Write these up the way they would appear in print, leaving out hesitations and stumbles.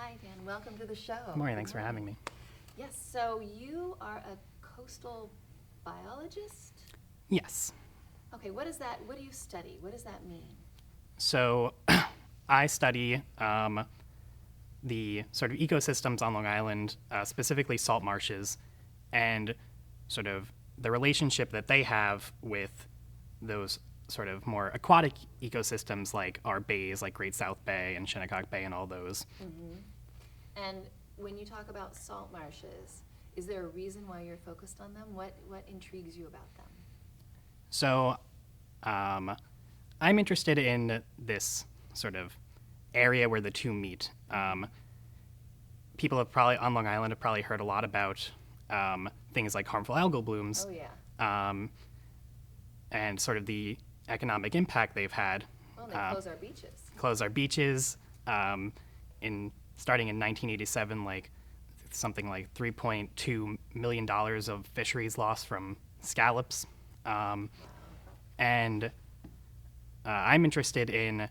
Hi, Dan. Welcome to the show. Good morning. Thanks for having me. Yes, so you are a coastal biologist? Yes. Okay, what is that? What do you study? What does that mean? So I study the sort of ecosystems on Long Island, specifically salt marshes, and sort of the relationship that they have with those sort of more aquatic ecosystems like our bays, like Great South Bay and Shinnecock Bay and all those. And when you talk about salt marshes, is there a reason why you're focused on them? What intrigues you about them? So I'm interested in this sort of area where the two meet. People have probably, on Long Island, have probably heard a lot about things like harmful algal blooms. Oh, yeah. And sort of the economic impact they've had. Well, they close our beaches. Close our beaches. Starting in 1987, like something like $3.2 million of fisheries lost from scallops. And I'm interested in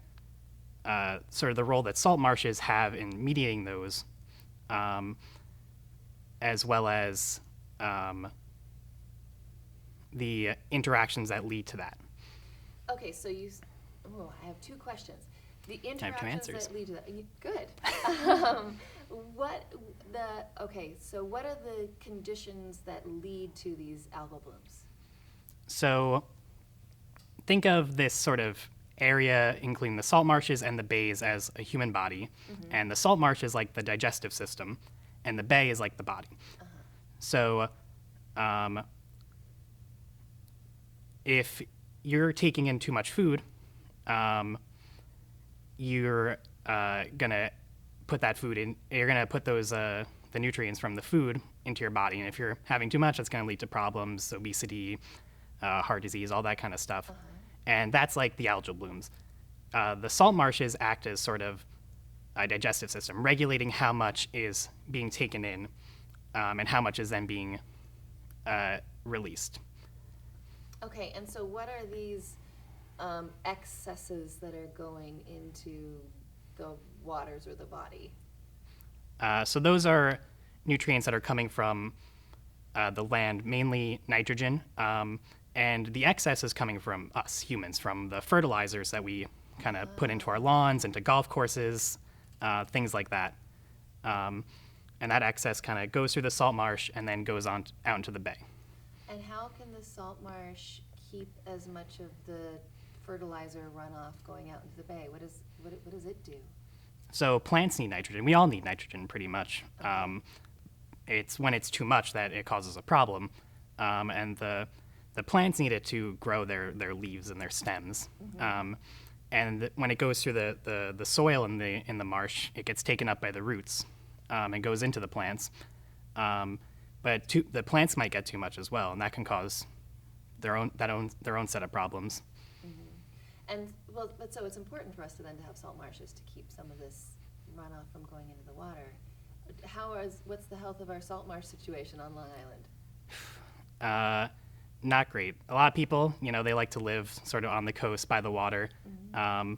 sort of the role that salt marshes have in mediating those, as well as the interactions that lead to that. Okay, so I have two questions. The I have two interactions answers. that lead to that. Good. So what are the conditions that lead to these algal blooms? So think of this sort of area, including the salt marshes and the bays, as a human body. And the salt marsh is like the digestive system, and the bay is like the body. So if you're taking in too much food, you're gonna put that food in. You're gonna put those the nutrients from the food into your body, and if you're having too much, that's gonna lead to problems, obesity, heart disease, all that kind of stuff. And that's like the algal blooms. The salt marshes act as sort of a digestive system, regulating how much is being taken in and how much is then being released. Okay, and so what are these excesses that are going into the waters or the body? So those are nutrients that are coming from the land, mainly nitrogen, and the excess is coming from us humans, from the fertilizers that we kind of put into our lawns, into golf courses, things like that. And that excess kind of goes through the salt marsh and then goes on out into the bay. And how can the salt marsh keep as much of the fertilizer runoff going out into the bay? What does it do? So plants need nitrogen. We all need nitrogen pretty much. It's when it's too much that it causes a problem. And the plants need it to grow their leaves and their stems. And when it goes through the soil in the marsh, it gets taken up by the roots and goes into the plants. But the plants might get too much as well, and that can cause their own set of problems. And so it's important for us to have salt marshes to keep some of this runoff from going into the water. What's the health of our salt marsh situation on Long Island? Not great. A lot of people, they like to live sort of on the coast by the water. I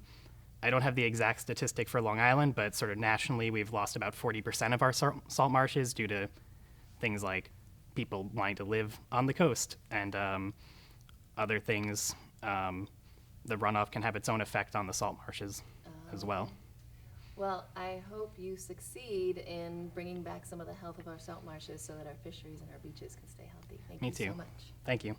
don't have the exact statistic for Long Island, but sort of nationally, we've lost about 40% of our salt marshes due to things like people wanting to live on the coast and other things. The runoff can have its own effect on the salt marshes as well. Well, I hope you succeed in bringing back some of the health of our salt marshes so that our fisheries and our beaches can stay healthy. Thank Me you too. so much. Thank you.